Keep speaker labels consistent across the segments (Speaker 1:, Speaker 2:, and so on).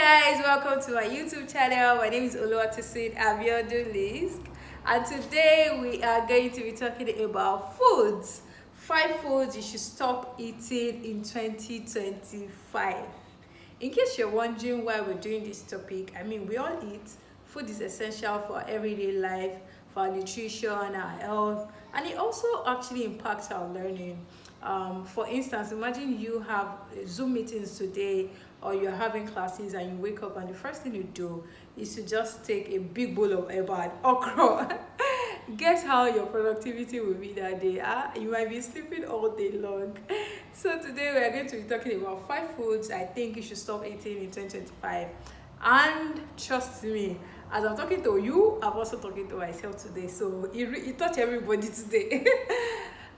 Speaker 1: guys, welcome to my YouTube channel. My name is Oluwatosin Abiodun Lisk, and today we are going to be talking about foods. 5 foods you should stop eating in 2025. In case you're wondering why we're doing this topic, we all eat. Food is essential for our everyday life, for our nutrition, our health, and it also actually impacts our learning. For instance, imagine you have Zoom meetings today, or you're having classes and you wake up and the first thing you do is to just take a big bowl of eba and okra. Guess how your productivity will be that day? You might be sleeping all day long. So today we are going to be talking about 5 foods I think you should stop eating in 2025. And trust me, as I'm talking to you, I'm also talking to myself today. So it touched everybody today.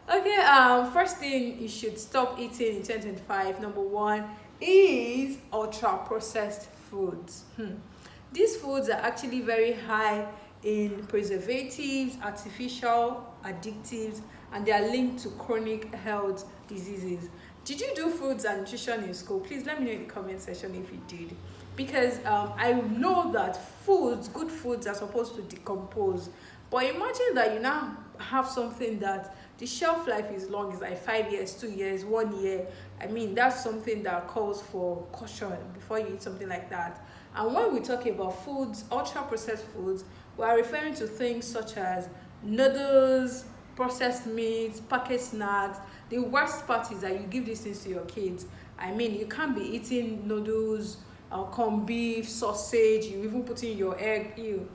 Speaker 1: Okay, first thing you should stop eating in 2025, number one, is ultra processed foods. These foods are actually very high in preservatives, artificial additives, and they are linked to chronic health diseases. Did you do foods and nutrition in school? Please let me know in the comment section if you did, because I know that good foods are supposed to decompose, but imagine that you now have something that the shelf life is long, is like 5 years, 2 years, 1 year. That's something that calls for caution before you eat something like that. And when we talk about foods, ultra processed foods, we are referring to things such as noodles, processed meats, packaged snacks. The worst part is that you give these things to your kids. You can't be eating noodles, corned beef, sausage, you even put in your egg, ew.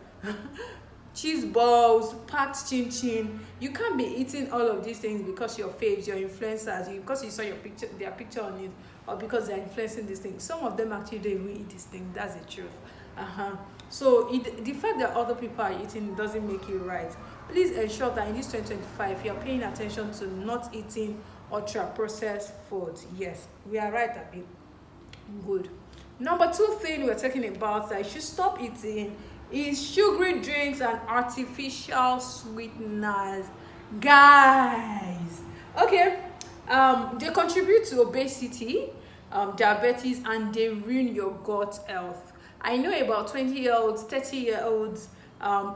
Speaker 1: Cheese balls, packed chin chin. You can't be eating all of these things because your faves, your influencers, because you saw their picture on it, or because they're influencing these things. Some of them actually don't even eat these things. That's the truth. So the fact that other people are eating doesn't make it right. Please ensure that in this 2025 you're paying attention to not eating ultra processed foods. Yes, we are right, Abi. Good. Number 2 thing we're talking about that you should stop eating is sugary drinks and artificial sweeteners. Guys, okay, they contribute to obesity, diabetes, and they ruin your gut health. I know about 20-year-olds, 30-year-olds,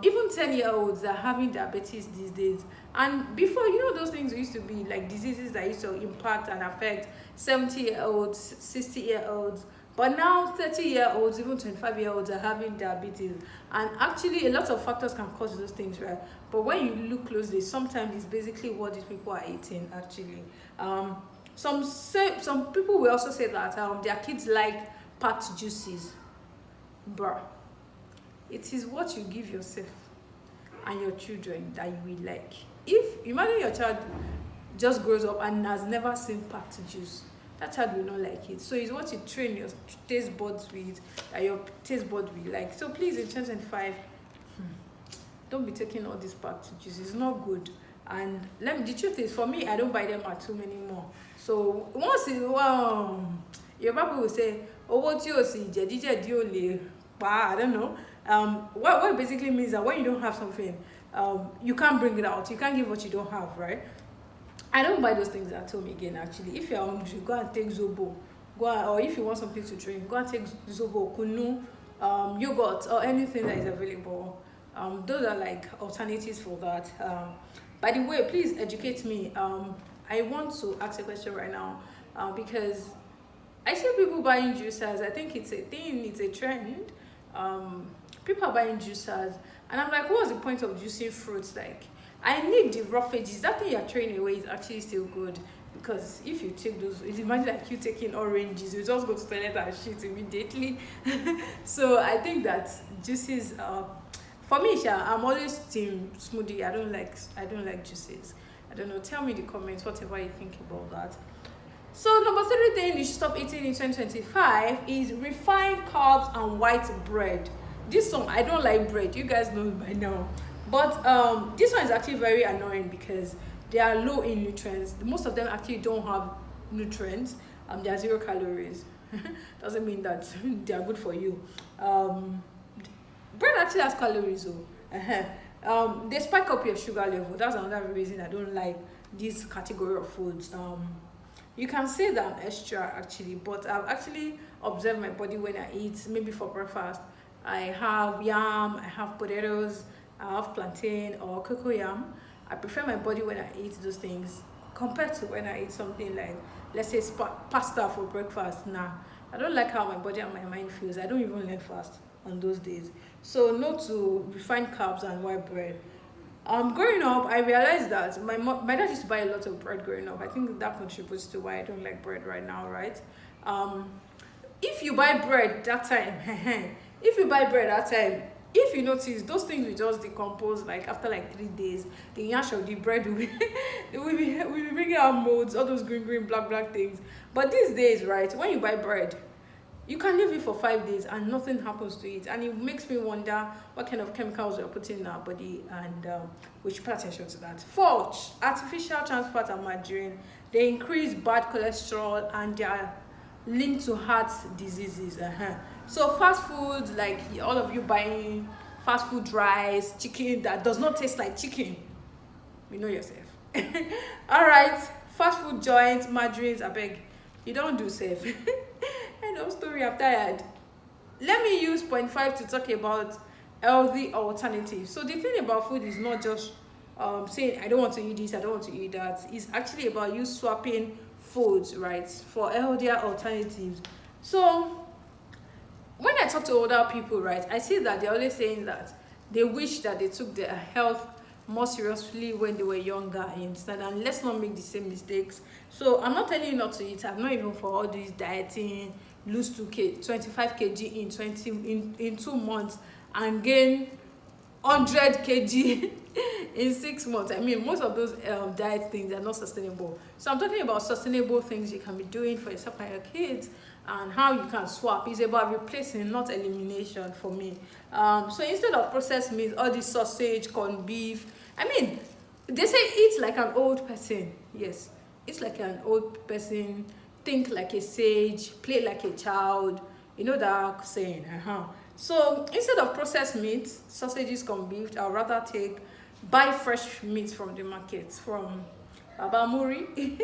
Speaker 1: even 10-year-olds are having diabetes these days. And before, those things used to be like diseases that used to impact and affect 70-year-olds, 60-year-olds. But now 30-year-olds, even 25-year-olds are having diabetes. And actually a lot of factors can cause those things, right? But when you look closely, sometimes it's basically what these people are eating actually. Some people will also say that their kids like packed juices. Bruh, it is what you give yourself and your children that you will like. If imagine your child just grows up and has never seen packed juice, that child will not like it. So it's what you train your taste buds with, that your taste bud will like. So please, in 2025, don't be taking all these packed juice. It's not good. And the truth is, for me, I don't buy them at home anymore. So once in a while, your Bible will say, "Oh, what you see, I don't know." What it basically means that when you don't have something, you can't bring it out. You can't give what you don't have, right? I don't buy those things at home again. Actually, if you're hungry, go and take zobo. Or if you want something to drink, go and take zobo, kunu, yogurt, or anything that is available. Those are like alternatives for that. By the way, please educate me. I want to ask a question right now, because I see people buying juicers. I think it's a thing, it's a trend. People are buying juicers, and I'm like, what's the point of juicing fruits? Like, I need the roughages. That thing you're throwing away is actually still good, because if you take those, imagine like you taking oranges, you just go to the toilet and shit immediately. So I think that juices, for me, I'm always team smoothie. I don't like juices. I don't know. Tell me in the comments whatever you think about that. So number 3 thing you should stop eating in 2025 is refined carbs and white bread. This one, I don't like bread. You guys know by now. But this one is actually very annoying because they are low in nutrients. Most of them actually don't have nutrients. They are 0 calories. Doesn't mean that they are good for you. Bread actually has calories though. They spike up your sugar level. That's another reason I don't like this category of foods. You can say that I'm extra actually, but I've actually observe my body when I eat. Maybe for breakfast, I have yam, I have potatoes, I have plantain or cocoa yam. I prefer my body when I eat those things compared to when I eat something like, let's say, pasta for breakfast. Nah, I don't like how my body and my mind feels. I don't even learn fast on those days. So no to refined carbs and white bread. Growing up, I realized that my dad used to buy a lot of bread growing up. I think that contributes to why I don't like bread right now, right? Um, if you buy bread that time, if you buy bread that time, if you notice, those things will just decompose like after like 3 days. The yash of the bread will be, will be bringing out molds, all those green, black things. But these days, right, when you buy bread, you can leave it for 5 days and nothing happens to it, and it makes me wonder what kind of chemicals we're putting in our body, and we should pay attention to that. Fourth, artificial trans fat and margarine, they increase bad cholesterol and they are linked to heart diseases. So fast food, like all of you buying fast food rice, chicken that does not taste like chicken, you know yourself. All right, fast food joints, margarines, I beg, you don't do safe. End of story, I'm tired. Let me use point 5 to talk about healthy alternatives. So the thing about food is not just saying I don't want to eat this, I don't want to eat that. It's actually about you swapping foods, right, for healthier alternatives. So when I talk to older people, right, I see that they're always saying that they wish that they took their health more seriously when they were younger, you understand? And let's not make the same mistakes. So I'm not telling you not to eat. I'm not even for all this dieting, lose 25 kg in 2 months and gain 100 kg in 6 months. I mean, most of those diet things are not sustainable. So I'm talking about sustainable things you can be doing for yourself and your kids, and how you can swap. It's about replacing, not elimination for me. So instead of processed meat, all this sausage, corned beef, I mean, they say eat like an old person. Yes, it's like an old person, think like a sage, play like a child. You know that saying. So instead of processed meat, sausages, corned beef, I'd rather buy fresh meat from the market, from Abamuri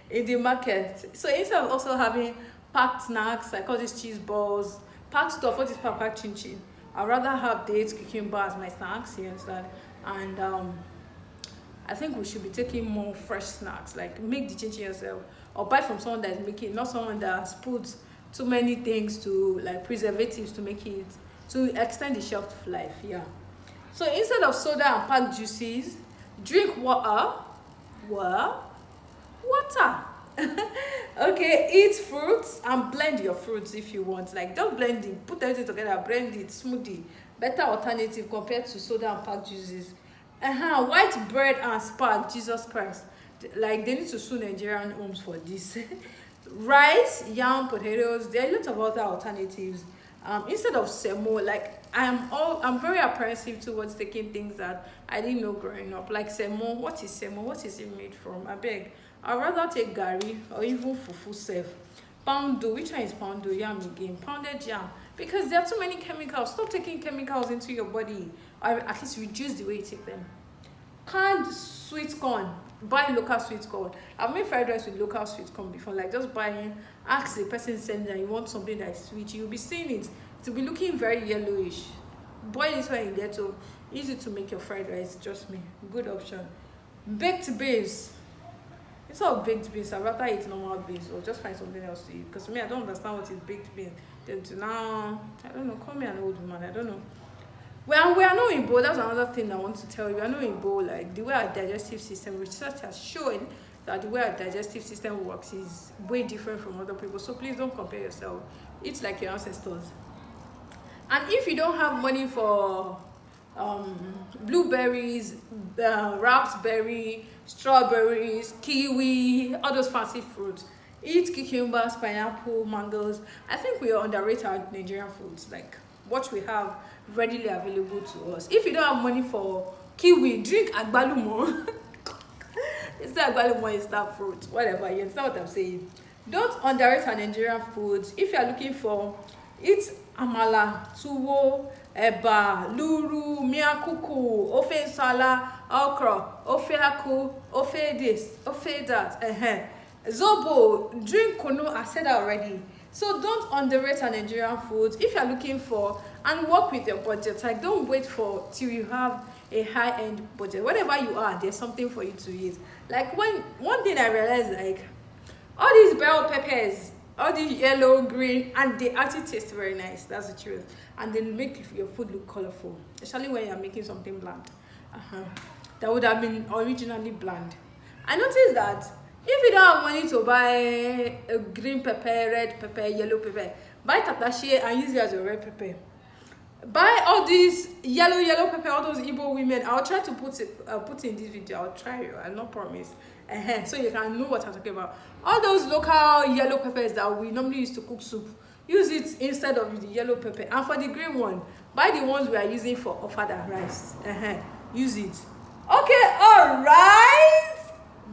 Speaker 1: in the market. So instead of also having packed snacks like all these cheese balls, packed stuff, all this packed chin chin, I'd rather have dates, cucumber as my snacks, you understand? And I think we should be taking more fresh snacks, like make the chin chin yourself, or buy from someone that is making, not someone that has put too many things to, like preservatives, to make it, to extend the shelf life. Yeah. So instead of soda and packed juices, drink water. Okay, eat fruits and blend your fruits if you want. Like, just blend it, put everything together, blend it, smoothie. Better alternative compared to soda and packed juices. White bread and spag, Jesus Christ. Like, they need to sue Nigerian homes for this. Rice, yam, potatoes, there are a lot of other alternatives. Instead of semo, like I'm very apprehensive towards taking things that I didn't know growing up. Like semo, what is semo? What is it made from? I beg. I'd rather take gari or even fufu self. Poundo, which one is poundo? Yam again, pounded yam. Because there are too many chemicals. Stop taking chemicals into your body, or at least reduce the way you take them. Canned sweet corn, buy local sweet corn. I've made fried rice with local sweet corn before. Like, just buying, ask the person sending that you want something that is sweet, you'll be seeing it. It will be looking very yellowish. Boil it when you get to. Easy to make your fried rice, trust me. Good option. Baked beans. Instead of baked beans, I'd rather eat normal beans, or just find something else to eat. Because me, I don't understand what is baked beans. Then to now, I don't know, call me an old woman, I don't know. We are not in bowl. That's another thing I want to tell you. We are not in bowl. Like, the way our digestive system, research has shown that the way our digestive system works is way different from other people. So please don't compare yourself. Eat like your ancestors. And if you don't have money for blueberries, raspberry, strawberries, kiwi, all those fancy fruits, eat cucumbers, pineapple, mangoes. I think we underrate our Nigerian foods. Like, what we have readily available to us. If you don't have money for kiwi, drink agbalumo. It's not agbalumo, it's that fruit, whatever. You understand what I'm saying? Don't underrate our Nigerian foods. If you are looking for, eat amala, tuwo, eba, luru, miakuku, ofe nsala, okra, ofe aku, ofe this, ofe that. Zobo, drink kunu. I said that already. So don't underrate our Nigerian food. If you're looking for, and work with your budget, like don't wait for till you have a high-end budget. Whatever you are, there's something for you to eat. Like when one thing I realized, like all these bell peppers, all these yellow, green, and they actually taste very nice. That's the truth. And they make your food look colorful, especially when you're making something bland. That would have been originally bland. I noticed that if you don't have money to buy a green pepper, red pepper, yellow pepper, buy tatashe and use it as your red pepper. Buy all these yellow pepper, all those Igbo women. I'll try to put in this video. I'll try. I'll not promise. So you can know what I'm talking about. All those local yellow peppers that we normally use to cook soup, use it instead of the yellow pepper. And for the green one, buy the ones we are using for ofada rice. Use it. Okay, all right.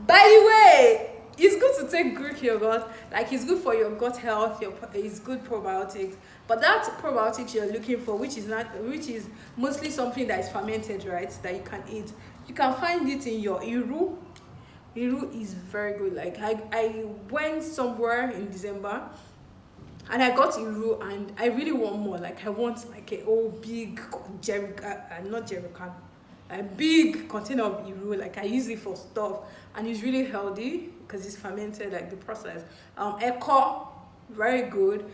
Speaker 1: By the way, it's good to take Greek yogurt. Like it's good for your gut health. It's good probiotics. But that probiotics you're looking for, which is mostly something that is fermented, right? That you can eat. You can find it in your iru. Iru is very good. Like I went somewhere in December and I got iru and I really want more. Like I want like a old big a big container of iru. Like I use it for stuff and it's really healthy because it's fermented, like the process. Echo, very good.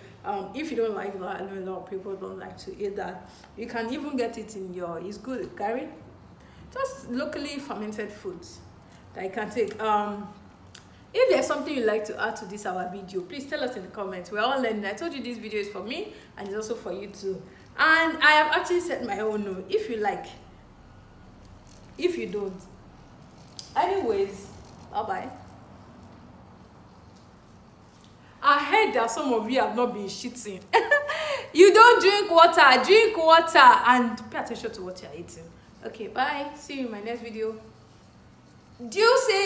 Speaker 1: If you don't like that, I know a lot of people don't like to eat that. You can even get it in it's good, Gary. Just locally fermented foods that you can take. If there's something you'd like to add to this our video, please tell us in the comments. We're all learning. I told you this video is for me and it's also for you too. And I have actually set my own no. If you like, if you don't. Anyways, bye-bye. I heard that some of you have not been shitting. You don't drink water and pay attention to what you're eating. Okay, bye. See you in my next video. Juicy.